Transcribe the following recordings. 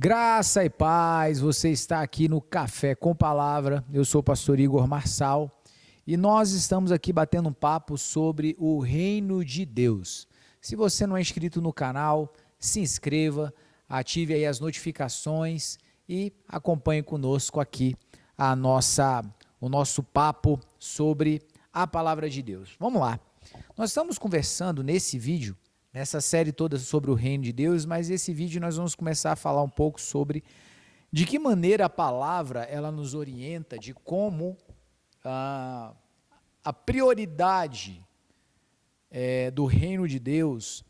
Graça e paz, você está aqui no Café com Palavra, eu sou o pastor Igor Marçal e nós estamos aqui batendo um papo sobre o reino de Deus. Se você não é inscrito no canal, se inscreva, ative aí as notificações e acompanhe conosco aqui o nosso papo sobre a Palavra de Deus. Vamos lá, nós estamos conversando nesse vídeo, nessa série toda sobre o reino de Deus, mas esse vídeo nós vamos começar a falar um pouco sobre de que maneira a palavra ela nos orienta de como a prioridade do reino de Deus,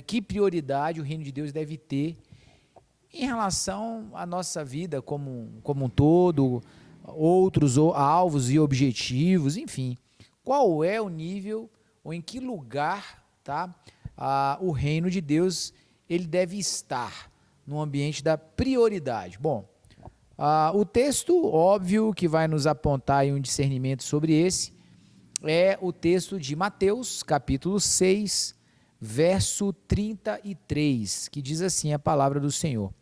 que prioridade o reino de Deus deve ter em relação à nossa vida como um todo, outros alvos e objetivos, enfim, qual é o nível ou em que lugar o reino de Deus ele deve estar no ambiente da prioridade. Bom, o texto óbvio que vai nos apontar aí um discernimento sobre esse é o texto de Mateus, capítulo 6, verso 33, que diz assim a palavra do Senhor: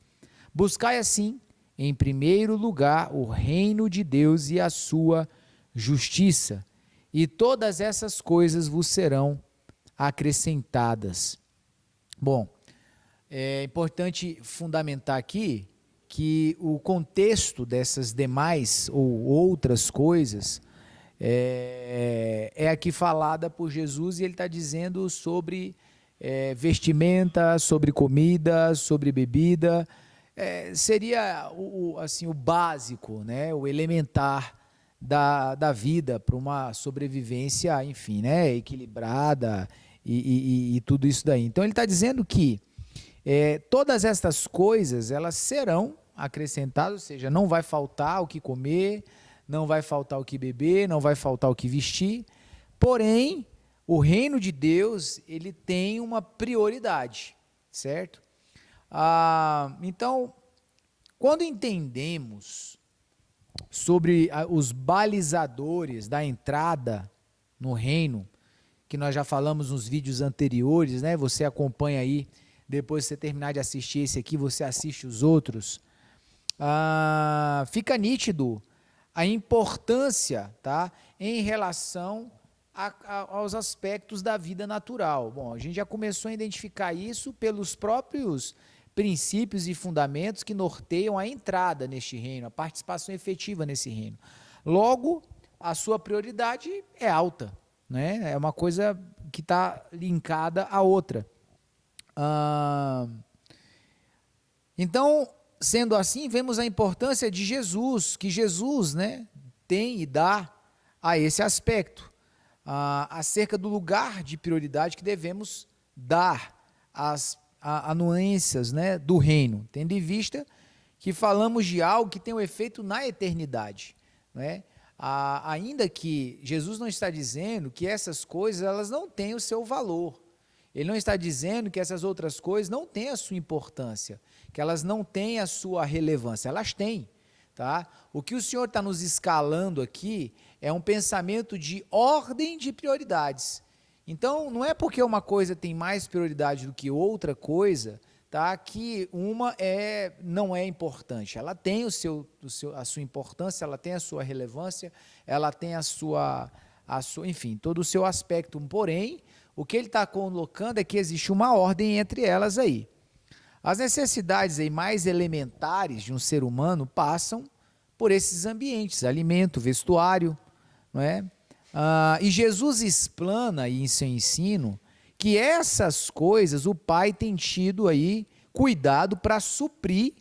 buscai assim, em primeiro lugar, o reino de Deus e a sua justiça, e todas essas coisas vos serão acrescentadas. Bom, é importante fundamentar aqui que o contexto dessas demais ou outras coisas é aqui falada por Jesus, e ele está dizendo sobre vestimenta, sobre comida, sobre bebida, seria o básico, né, o elementar da vida para uma sobrevivência, enfim, né, equilibrada e tudo isso daí. Então ele está dizendo que todas estas coisas elas serão acrescentadas, ou seja, não vai faltar o que comer, não vai faltar o que beber, não vai faltar o que vestir, porém o reino de Deus ele tem uma prioridade, certo? Então, quando entendemos sobre os balizadores da entrada no reino, que nós já falamos nos vídeos anteriores, né? Você acompanha aí, depois de você terminar de assistir esse aqui, você assiste os outros. Fica nítido a importância, tá, em relação aos aspectos da vida natural. Bom, a gente já começou a identificar isso pelos próprios princípios e fundamentos que norteiam a entrada neste reino, a participação efetiva nesse reino. Logo, a sua prioridade é alta, né? É uma coisa que está linkada à outra. Então, sendo assim, vemos a importância de Jesus, que Jesus, né, tem e dá a esse aspecto, acerca do lugar de prioridade que devemos dar às anuências, né, do reino, tendo em vista que falamos de algo que tem um efeito na eternidade, né? Ainda que Jesus não está dizendo que essas coisas elas não têm o seu valor, ele não está dizendo que essas outras coisas não têm a sua importância, que elas não têm a sua relevância, elas têm, tá? O que o Senhor está nos escalando aqui é um pensamento de ordem de prioridades. Então, não é porque uma coisa tem mais prioridade do que outra coisa, tá, que uma não é importante. Ela tem a sua importância, ela tem a sua relevância, ela tem enfim, todo o seu aspecto. Porém, o que ele está colocando é que existe uma ordem entre elas aí. As necessidades aí mais elementares de um ser humano passam por esses ambientes: alimento, vestuário, não é? E Jesus explana aí em seu ensino que essas coisas o Pai tem tido aí cuidado para suprir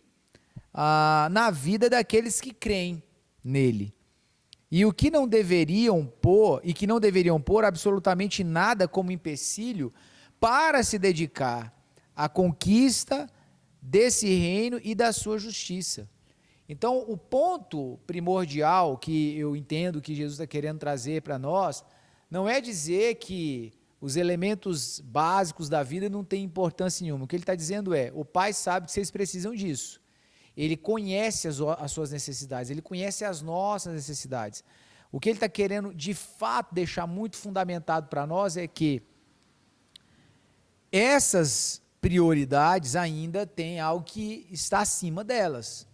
na vida daqueles que creem nele. E o que não deveriam pôr absolutamente nada como empecilho para se dedicar à conquista desse reino e da sua justiça. Então, o ponto primordial que eu entendo que Jesus está querendo trazer para nós, não é dizer que os elementos básicos da vida não têm importância nenhuma. O que ele está dizendo é: o Pai sabe que vocês precisam disso. Ele conhece as suas necessidades, ele conhece as nossas necessidades. O que ele está querendo, de fato, deixar muito fundamentado para nós é que essas prioridades, ainda tem algo que está acima delas.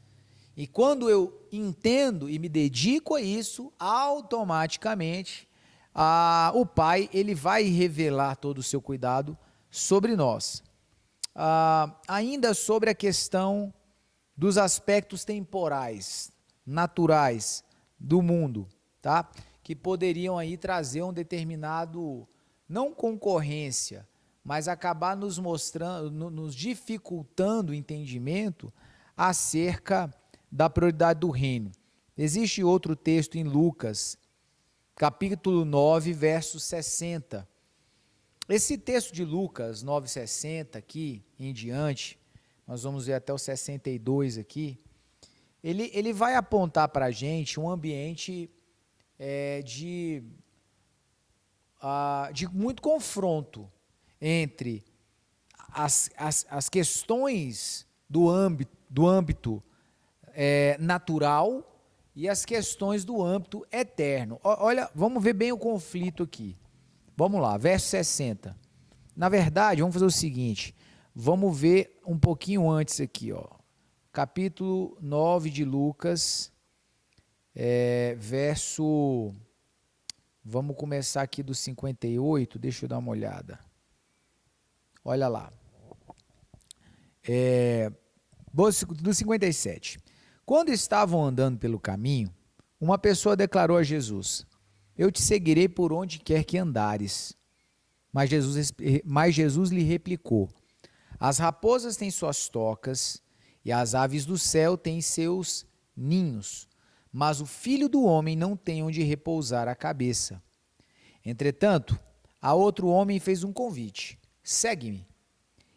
E quando eu entendo e me dedico a isso, automaticamente o Pai ele vai revelar todo o seu cuidado sobre nós. Ainda sobre a questão dos aspectos temporais, naturais do mundo, tá? Que poderiam aí trazer um determinado, não concorrência, mas acabar nos mostrando, nos dificultando o entendimento acerca da prioridade do reino. Existe outro texto em Lucas, capítulo 9, verso 60. Esse texto de Lucas 9,60 aqui em diante, nós vamos ver até o 62 aqui, ele vai apontar para a gente um ambiente de muito confronto entre as questões do âmbito natural e as questões do âmbito eterno. Olha, vamos ver bem o conflito aqui. Vamos lá, verso 60. Na verdade, vamos fazer o seguinte, vamos ver um pouquinho antes aqui, ó. Capítulo 9 de Lucas, vamos começar aqui do 58, deixa eu dar uma olhada. Olha lá. Do 57. Quando estavam andando pelo caminho, uma pessoa declarou a Jesus: eu te seguirei por onde quer que andares. Mas Jesus lhe replicou: as raposas têm suas tocas e as aves do céu têm seus ninhos, mas o Filho do Homem não tem onde repousar a cabeça. Entretanto, a outro homem fez um convite: segue-me.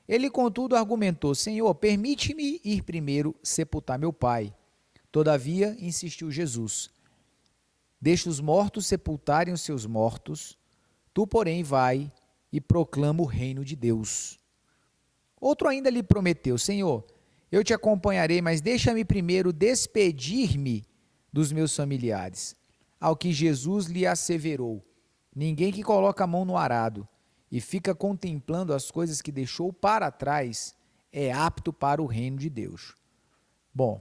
Ele, contudo, argumentou: Senhor, permite-me ir primeiro sepultar meu pai. Todavia, insistiu Jesus: deixa os mortos sepultarem os seus mortos, tu, porém, vai e proclama o reino de Deus. Outro ainda lhe prometeu: Senhor, eu te acompanharei, mas deixa-me primeiro despedir-me dos meus familiares. Ao que Jesus lhe asseverou: ninguém que coloca a mão no arado e fica contemplando as coisas que deixou para trás é apto para o reino de Deus. Bom,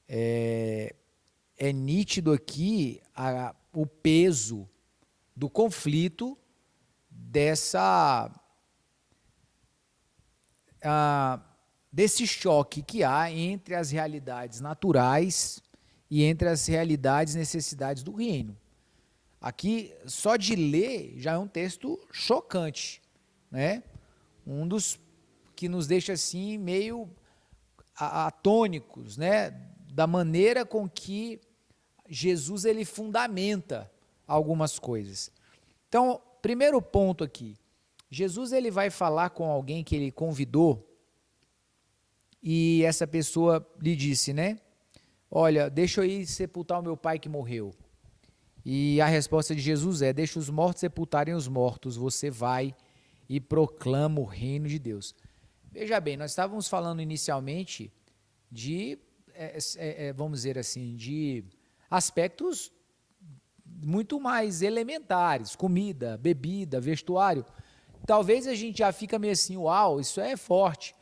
é nítido aqui o peso do conflito desse choque que há entre as realidades naturais e entre as realidades e necessidades do reino. Aqui, só de ler, já é um texto chocante, né? Um dos que nos deixa assim meio atônicos, né? Da maneira com que Jesus ele fundamenta algumas coisas. Então, primeiro ponto aqui, Jesus ele vai falar com alguém que ele convidou e essa pessoa lhe disse, né? Olha, deixa eu ir sepultar o meu pai que morreu. E a resposta de Jesus é: deixa os mortos sepultarem os mortos, você vai e proclama o reino de Deus. Veja bem, nós estávamos falando inicialmente de, vamos dizer assim, de aspectos muito mais elementares, comida, bebida, vestuário. Talvez a gente já fica meio assim, uau, isso é forte.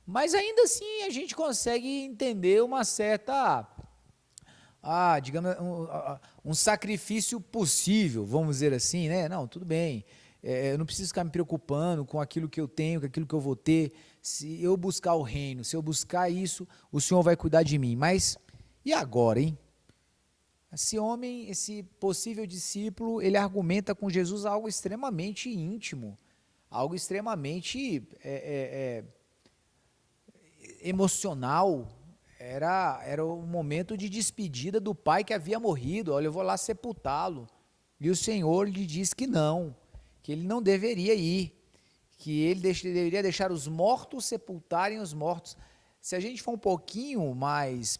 Mas ainda assim a gente consegue entender uma certa... digamos, um sacrifício possível, vamos dizer assim, né? Não, tudo bem, eu não preciso ficar me preocupando com aquilo que eu tenho, com aquilo que eu vou ter. Se eu buscar o reino, se eu buscar isso, o Senhor vai cuidar de mim. Mas, e agora, hein? Esse homem, esse possível discípulo, ele argumenta com Jesus algo extremamente íntimo, algo extremamente emocional. Era o momento de despedida do pai que havia morrido. Olha, eu vou lá sepultá-lo. E o Senhor lhe diz que não, que ele não deveria ir, que ele deveria deixar os mortos sepultarem os mortos. Se a gente for um pouquinho mais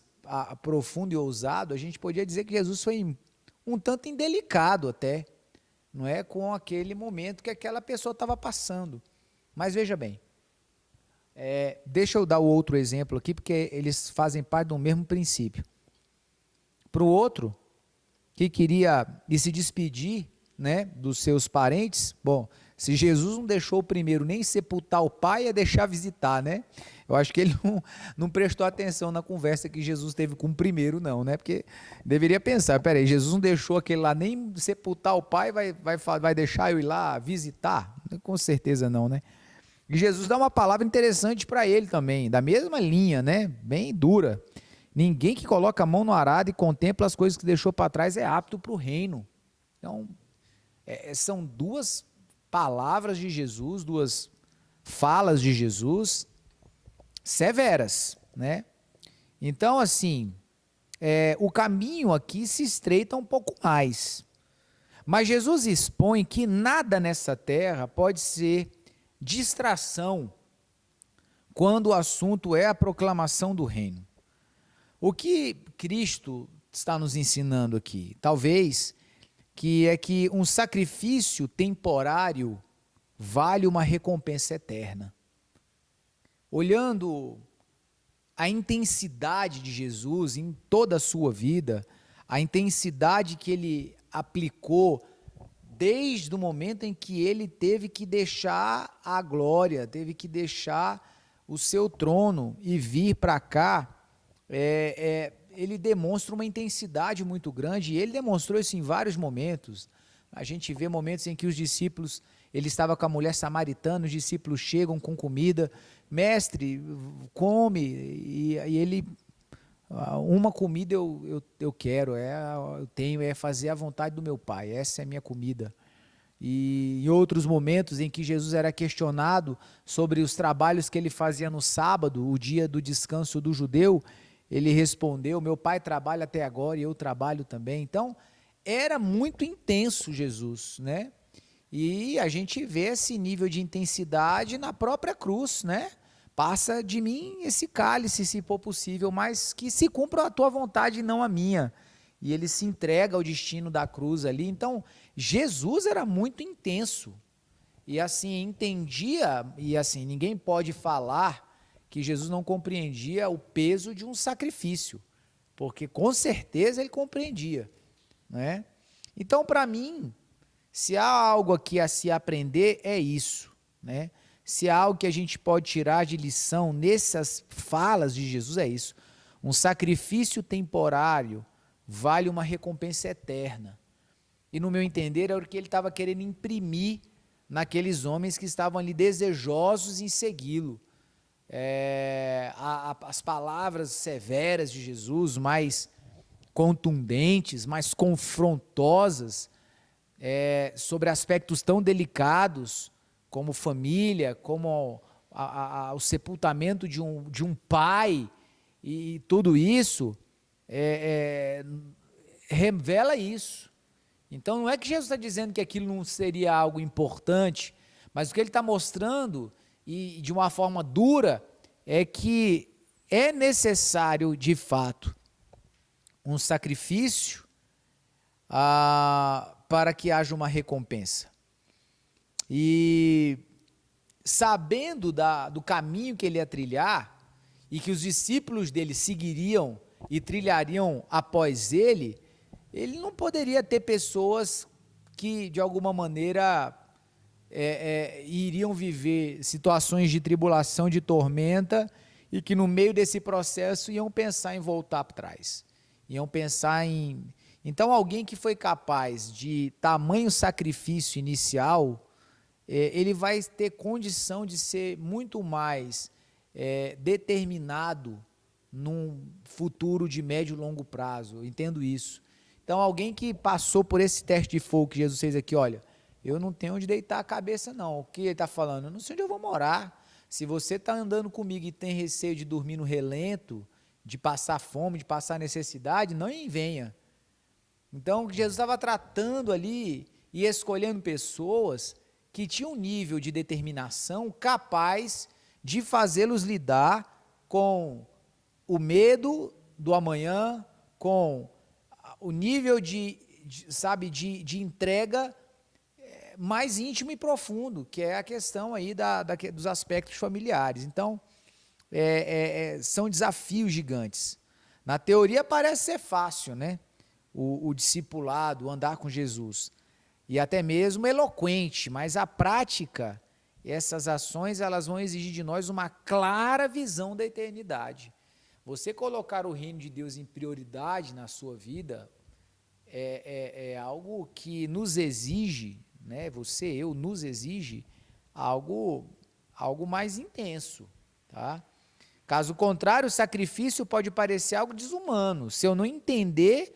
profundo e ousado, a gente poderia dizer que Jesus foi um tanto indelicado até, não é, com aquele momento que aquela pessoa estava passando. Mas veja bem, deixa eu dar o outro exemplo aqui, porque eles fazem parte do mesmo princípio. Para o outro, que queria se despedir né, dos seus parentes. Bom, se Jesus não deixou o primeiro nem sepultar o pai, é deixar visitar, né? Eu acho que ele não prestou atenção na conversa que Jesus teve com o primeiro, não, né? Porque deveria pensar, peraí, Jesus não deixou aquele lá nem sepultar o pai, vai deixar eu ir lá visitar? Com certeza não, né? E Jesus dá uma palavra interessante para ele também, da mesma linha, né? Bem dura. Ninguém que coloca a mão no arado e contempla as coisas que deixou para trás é apto para o reino. Então, são duas palavras de Jesus, duas falas de Jesus severas, né? Então, assim, o caminho aqui se estreita um pouco mais. Mas Jesus expõe que nada nessa terra pode ser distração quando o assunto é a proclamação do reino. O que Cristo está nos ensinando aqui? Talvez que um sacrifício temporário vale uma recompensa eterna. Olhando a intensidade de Jesus em toda a sua vida, a intensidade que ele aplicou desde o momento em que ele teve que deixar a glória, teve que deixar o seu trono e vir para cá, ele demonstra uma intensidade muito grande, e ele demonstrou isso em vários momentos. A gente vê momentos em que os discípulos, ele estava com a mulher samaritana, os discípulos chegam com comida, mestre, come, e ele, uma comida eu quero, eu tenho, é fazer a vontade do meu pai, essa é a minha comida. E em outros momentos em que Jesus era questionado sobre os trabalhos que ele fazia no sábado, o dia do descanso do judeu, ele respondeu, meu pai trabalha até agora e eu trabalho também. Então, era muito intenso Jesus, né? E a gente vê esse nível de intensidade na própria cruz, né? Passa de mim esse cálice, se for possível, mas que se cumpra a tua vontade e não a minha. E ele se entrega ao destino da cruz ali. Então, Jesus era muito intenso. E assim, entendia, e assim, ninguém pode falar que Jesus não compreendia o peso de um sacrifício, porque com certeza ele compreendia, né? Então, para mim, se há algo aqui a se aprender, é isso, né? Se há algo que a gente pode tirar de lição nessas falas de Jesus, é isso. Um sacrifício temporário vale uma recompensa eterna. E no meu entender, era o que ele estava querendo imprimir naqueles homens que estavam ali desejosos em segui-lo. As palavras severas de Jesus, mais contundentes, mais confrontosas, sobre aspectos tão delicados como família, como o sepultamento de um pai, e tudo isso revela isso. Então não é que Jesus está dizendo que aquilo não seria algo importante, mas o que ele está mostrando, e de uma forma dura, é que é necessário de fato um sacrifício para que haja uma recompensa. E sabendo do caminho que ele ia trilhar, e que os discípulos dele seguiriam e trilhariam após ele, ele não poderia ter pessoas que de alguma maneira iriam viver situações de tribulação, de tormenta, e que no meio desse processo iam pensar em voltar para trás, iam pensar em... Então alguém que foi capaz de tamanho sacrifício inicial, ele vai ter condição de ser muito mais determinado num futuro de médio e longo prazo, eu entendo isso. Então alguém que passou por esse teste de fogo que Jesus fez aqui, olha, eu não tenho onde deitar a cabeça não, o que ele está falando? Eu não sei onde eu vou morar. Se você está andando comigo e tem receio de dormir no relento, de passar fome, de passar necessidade, não venha. Então Jesus estava tratando ali e escolhendo pessoas que tinham um nível de determinação capaz de fazê-los lidar com o medo do amanhã, com o nível de entrega mais íntimo e profundo, que é a questão aí dos aspectos familiares. Então, são desafios gigantes. Na teoria parece ser fácil, né? O discipulado, andar com Jesus. e até mesmo eloquente, mas a prática, essas ações, elas vão exigir de nós uma clara visão da eternidade. Você colocar o reino de Deus em prioridade na sua vida é algo que nos exige, né? Você, eu, nos exige algo mais intenso, tá? Caso contrário, o sacrifício pode parecer algo desumano, se eu não entender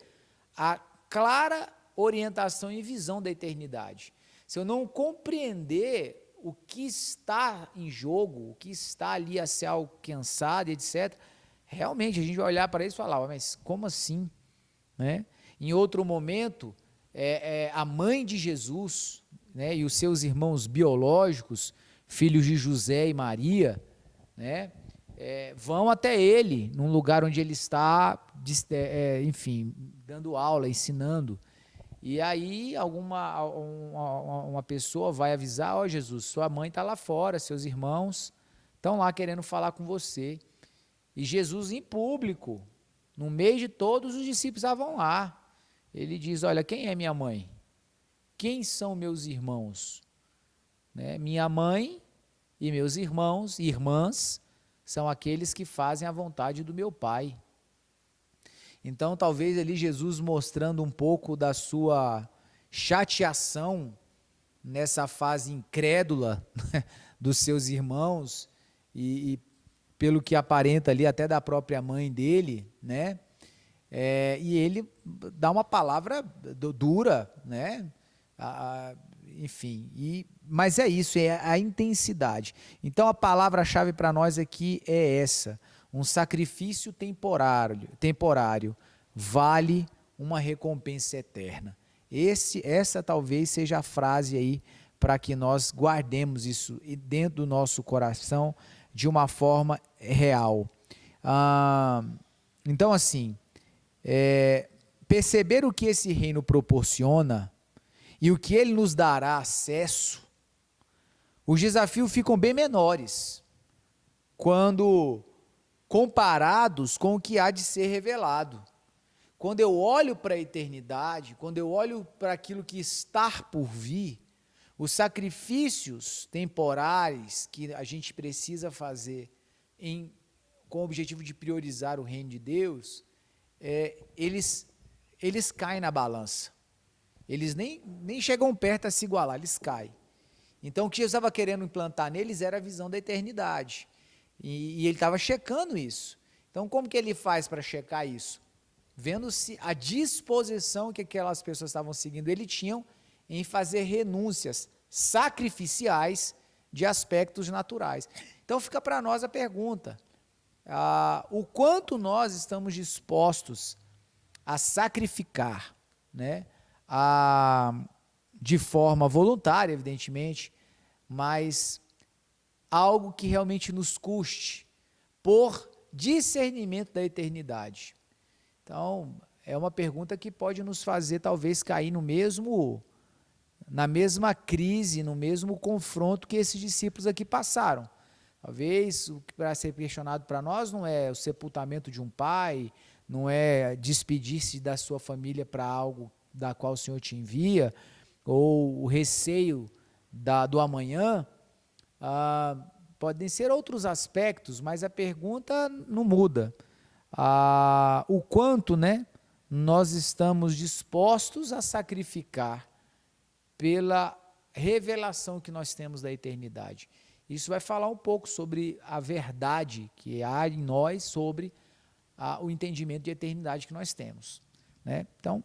a clara orientação e visão da eternidade. Se eu não compreender o que está em jogo, o que está ali a ser alcançado, etc., realmente a gente vai olhar para isso e falar, mas como assim? Né? Em outro momento, a mãe de Jesus, né, e os seus irmãos biológicos, filhos de José e Maria, né, vão até ele, num lugar onde ele está, enfim, dando aula, ensinando. E aí uma pessoa vai avisar, ó Jesus, sua mãe está lá fora, seus irmãos estão lá querendo falar com você. E Jesus em público, no meio de todos os discípulos estavam lá. Ele diz, olha, quem é minha mãe? Quem são meus irmãos? Né? Minha mãe e meus irmãos e irmãs são aqueles que fazem a vontade do meu Pai. Então, talvez ali Jesus mostrando um pouco da sua chateação nessa fase incrédula dos seus irmãos e pelo que aparenta ali até da própria mãe dele, né? E ele dá uma palavra dura, né? Enfim, mas é isso, é a intensidade. Então a palavra-chave para nós aqui é essa: um sacrifício temporário vale uma recompensa eterna. Essa talvez seja a frase aí para que nós guardemos isso dentro do nosso coração de uma forma real. Então, assim, perceber o que esse reino proporciona e o que ele nos dará acesso, os desafios ficam bem menores quando comparados com o que há de ser revelado. Quando eu olho para a eternidade, quando eu olho para aquilo que está por vir, os sacrifícios temporários que a gente precisa fazer com o objetivo de priorizar o reino de Deus, eles caem na balança. Eles nem chegam perto a se igualar, eles caem. Então, o que Jesus estava querendo implantar neles era a visão da eternidade. E ele estava checando isso. Então, como que ele faz para checar isso? Vendo-se a disposição que aquelas pessoas estavam seguindo, ele tinham em fazer renúncias sacrificiais de aspectos naturais. Então, fica para nós a pergunta, o quanto nós estamos dispostos a sacrificar, né? De forma voluntária, evidentemente, mas algo que realmente nos custe, por discernimento da eternidade. Então, é uma pergunta que pode nos fazer talvez cair na mesma crise, no mesmo confronto que esses discípulos aqui passaram. Talvez o que vai ser questionado para nós não é o sepultamento de um pai, não é despedir-se da sua família para algo da qual o Senhor te envia, ou o receio do amanhã. Podem ser outros aspectos, mas a pergunta não muda. O quanto, né, nós estamos dispostos a sacrificar pela revelação que nós temos da eternidade. Isso vai falar um pouco sobre a verdade que há em nós sobre o entendimento de eternidade que nós temos, né? Então,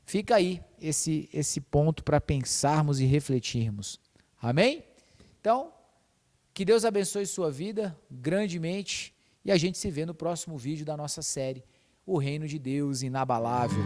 fica aí esse ponto para pensarmos e refletirmos. Amém? Então, que Deus abençoe sua vida grandemente e a gente se vê no próximo vídeo da nossa série, O Reino de Deus Inabalável.